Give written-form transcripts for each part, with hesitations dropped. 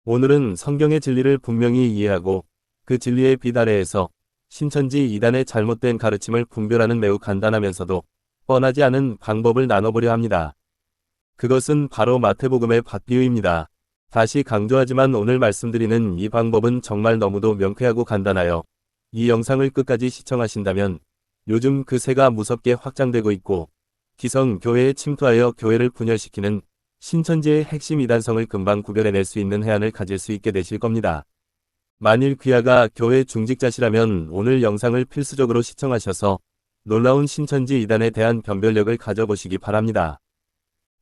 오늘은 성경의 진리를 분명히 이해하고 그 진리의 빛 아래에서 신천지 이단의 잘못된 가르침을 분별하는 매우 간단하면서도 뻔하지 않은 방법을 나눠보려 합니다. 그것은 바로 마태복음의 밭비유입니다. 다시 강조하지만 오늘 말씀드리는 이 방법은 정말 너무도 명쾌하고 간단하여 이 영상을 끝까지 시청하신다면 요즘 그 새가 무섭게 확장되고 있고 기성 교회에 침투하여 교회를 분열시키는 신천지의 핵심 이단성을 금방 구별해낼 수 있는 해안을 가질 수 있게 되실 겁니다. 만일 귀하가 교회 중직자시라면 오늘 영상을 필수적으로 시청하셔서 놀라운 신천지 이단에 대한 변별력을 가져보시기 바랍니다.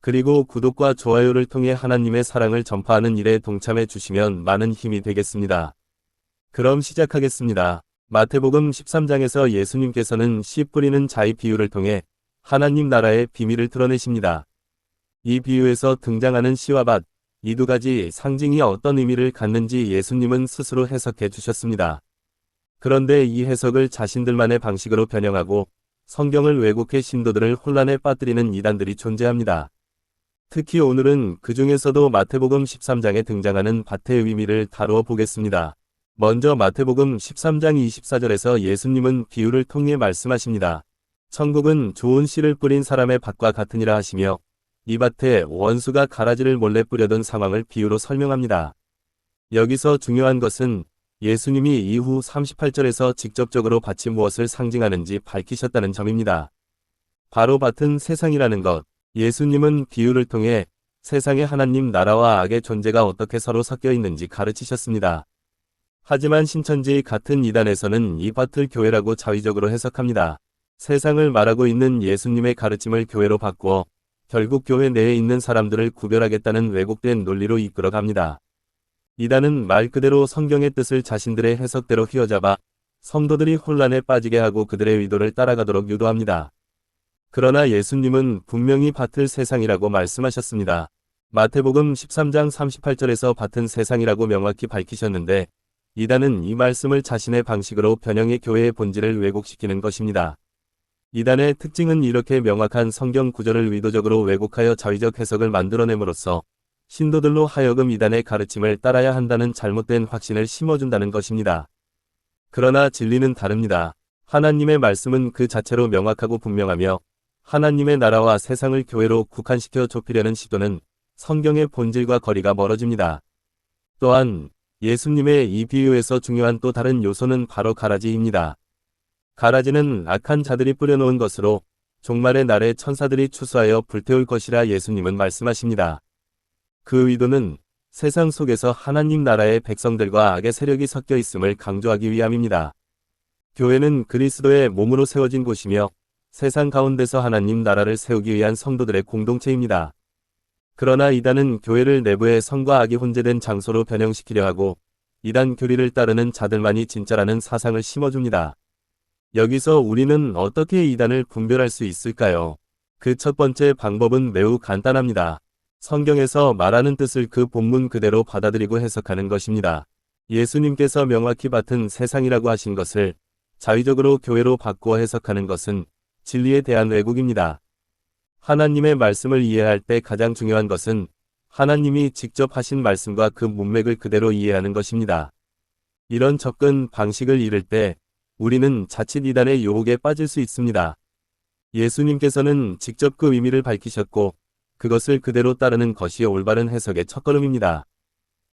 그리고 구독과 좋아요를 통해 하나님의 사랑을 전파하는 일에 동참해 주시면 많은 힘이 되겠습니다. 그럼 시작하겠습니다. 마태복음 13장에서 예수님께서는 씨 뿌리는 자의 비유를 통해 하나님 나라의 비밀을 드러내십니다. 이 비유에서 등장하는 씨와 밭, 이 두 가지 상징이 어떤 의미를 갖는지 예수님은 스스로 해석해 주셨습니다. 그런데 이 해석을 자신들만의 방식으로 변형하고 성경을 왜곡해 신도들을 혼란에 빠뜨리는 이단들이 존재합니다. 특히 오늘은 그 중에서도 마태복음 13장에 등장하는 밭의 의미를 다루어 보겠습니다. 먼저 마태복음 13장 24절에서 예수님은 비유를 통해 말씀하십니다. 천국은 좋은 씨를 뿌린 사람의 밭과 같으니라 하시며 이 밭에 원수가 가라지를 몰래 뿌려둔 상황을 비유로 설명합니다. 여기서 중요한 것은 예수님이 이후 38절에서 직접적으로 밭이 무엇을 상징하는지 밝히셨다는 점입니다. 바로 밭은 세상이라는 것. 예수님은 비유를 통해 세상의 하나님 나라와 악의 존재가 어떻게 서로 섞여 있는지 가르치셨습니다. 하지만 신천지 같은 이단에서는 이 밭을 교회라고 자의적으로 해석합니다. 세상을 말하고 있는 예수님의 가르침을 교회로 바꾸어 결국 교회 내에 있는 사람들을 구별하겠다는 왜곡된 논리로 이끌어갑니다. 이단은 말 그대로 성경의 뜻을 자신들의 해석대로 휘어잡아 성도들이 혼란에 빠지게 하고 그들의 의도를 따라가도록 유도합니다. 그러나 예수님은 분명히 밭을 세상이라고 말씀하셨습니다. 마태복음 13장 38절에서 밭은 세상이라고 명확히 밝히셨는데 이단은 이 말씀을 자신의 방식으로 변형해 교회의 본질을 왜곡시키는 것입니다. 이단의 특징은 이렇게 명확한 성경 구절을 의도적으로 왜곡하여 자의적 해석을 만들어냄으로써 신도들로 하여금 이단의 가르침을 따라야 한다는 잘못된 확신을 심어준다는 것입니다. 그러나 진리는 다릅니다. 하나님의 말씀은 그 자체로 명확하고 분명하며 하나님의 나라와 세상을 교회로 국한시켜 좁히려는 시도는 성경의 본질과 거리가 멀어집니다. 또한 예수님의 이 비유에서 중요한 또 다른 요소는 바로 가라지입니다. 가라지는 악한 자들이 뿌려놓은 것으로 종말의 날에 천사들이 추수하여 불태울 것이라 예수님은 말씀하십니다. 그 의도는 세상 속에서 하나님 나라의 백성들과 악의 세력이 섞여 있음을 강조하기 위함입니다. 교회는 그리스도의 몸으로 세워진 곳이며 세상 가운데서 하나님 나라를 세우기 위한 성도들의 공동체입니다. 그러나 이단은 교회를 내부의 성과 악이 혼재된 장소로 변형시키려 하고 이단 교리를 따르는 자들만이 진짜라는 사상을 심어줍니다. 여기서 우리는 어떻게 이단을 분별할 수 있을까요? 그 첫 번째 방법은 매우 간단합니다. 성경에서 말하는 뜻을 그 본문 그대로 받아들이고 해석하는 것입니다. 예수님께서 명확히 밭은 세상이라고 하신 것을 자의적으로 교회로 바꾸어 해석하는 것은 진리에 대한 왜곡입니다. 하나님의 말씀을 이해할 때 가장 중요한 것은 하나님이 직접 하신 말씀과 그 문맥을 그대로 이해하는 것입니다. 이런 접근 방식을 잃을 때 우리는 자칫 이단의 유혹에 빠질 수 있습니다. 예수님께서는 직접 그 의미를 밝히셨고 그것을 그대로 따르는 것이 올바른 해석의 첫걸음입니다.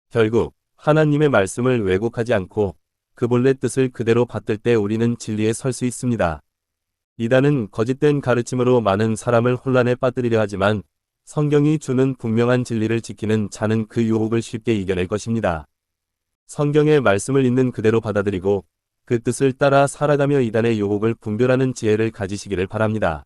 결국 하나님의 말씀을 왜곡하지 않고 그 본래 뜻을 그대로 받들 때 우리는 진리에 설 수 있습니다. 이단은 거짓된 가르침으로 많은 사람을 혼란에 빠뜨리려 하지만 성경이 주는 분명한 진리를 지키는 자는 그 유혹을 쉽게 이겨낼 것입니다. 성경의 말씀을 있는 그대로 받아들이고 그 뜻을 따라 살아가며 이단의 유혹을 분별하는 지혜를 가지시기를 바랍니다.